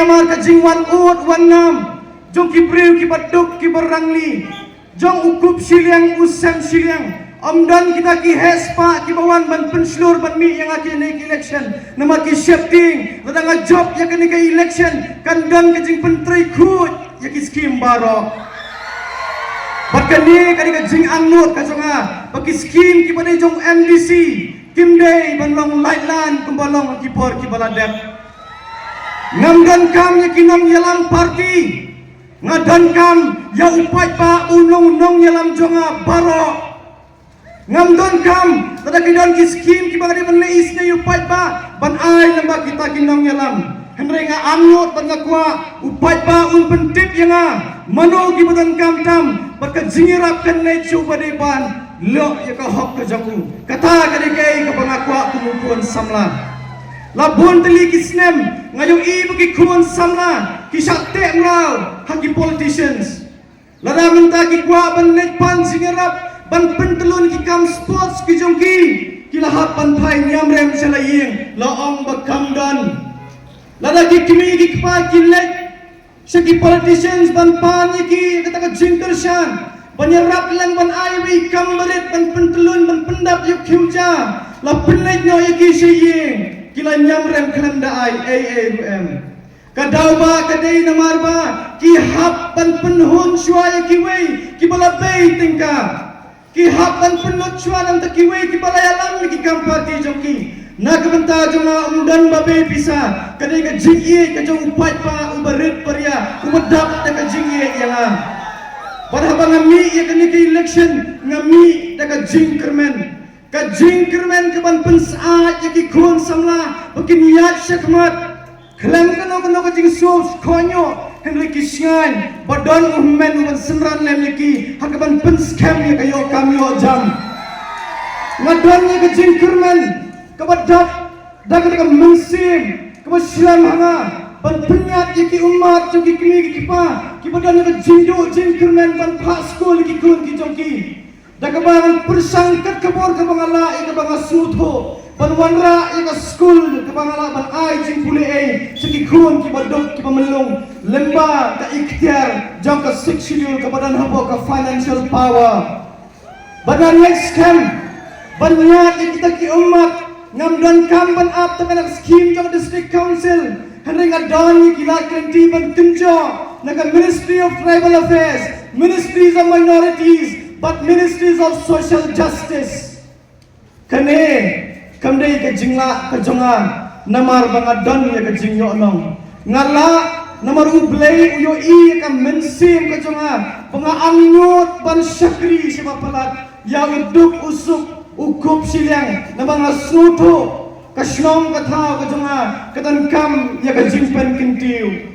namar ka jing wan ut wan nam jong ki priu ki paduk ki berangli jong ukup siliang usam siliang amdan kita ki hespa ki bawan ban penslur ban mi yang aki naik election nama ki shifting ladang job ya kini ke election kandan ka jing pentri khut ya ki skim barok bakani kani ka jing angut ka jonga baki skim ki pada jong MDC kimdei ban long lightland kumbalong ki por ki baladep ngamdan kam ya kinam yalam parti ngadan kam ya upai pa unong yalam jonga baro ngamdan kam tada kidan ki skim ki bagadi ban leis na upai pa ban ai namba kita kinong yalam henry nga amnot ban ngakwa upai pa un pentip yanga mano ki badan kam tam baka jingirap kan nei chuba de ban lo ya ka hok ka jangu kata kadi kai ka pangakwa kumukuan samla labon teli kisnem ngayo i bagi kuan samla kisakte ngau haki politicians lada menta ki kwa ban net pan singerap ban pentelun ki kam sports ki jongki kilahat pan phai nyam rem selaying laong bakam dan lada ki kimi ki kpa ki lek seki politicians ban pan ki kata ka jingkershan banyarap lang ban aiwi kamret ban pentelun ban pendap yuk khiuja la penlet nyo ki seying kila nyamrem khalam da ai AAUM kadau ba kadai namar ba ki hap ban penhun shwai ki wei ki bala bei tingka ki hap ban penlut shwa nam ta ki wei ki bala yalam ki kam parti jongki nak benta jonga umdan ba bei bisa kadai ka jingie ka jong upai pa ubarit paria umedap ta ka jingie yang padahal ngami ya kini ke election ngami ta ka jingkermen kajing kermen keban pensaat yaki kuan samla bagi niat syakmat kelam kano kajing sos konyo henry kisyan badan uhmen uban senran lem yaki hakaban penskam ya kayo kamyo jam ngadon ya kajing kermen kebadak dagat ka mensim kebaslam hanga ban penyat yaki umat joki kini kipa kibadan ya kajing jing kermen ban paskol yaki kuan ki joki dakabangan persangkat kebor kebangala ika banga sutho banwanra ika school kebangala ban ai jing puli segi kun ki badok ki pamelung lemba ka ikhtiar jang ka 6 schedule ka badan habo ka financial power badan next camp banyat kita ki umat ngamdan kam ban up ta kana scheme jang district council henry ngadon ki la krenti ban kenjo naka ministry of tribal affairs ministries of minorities but ministries of social justice kane kamdei ke jingla ke jongan namar bangadan ya ke jingyo nong ngala namar ublei uyo i ka mensim ke jongan pangaangyot ban syakri siapa palat ya uduk usuk ukup siliang namang asuto kasnom katha ke jongan katan kam ya ke jingpen kentiu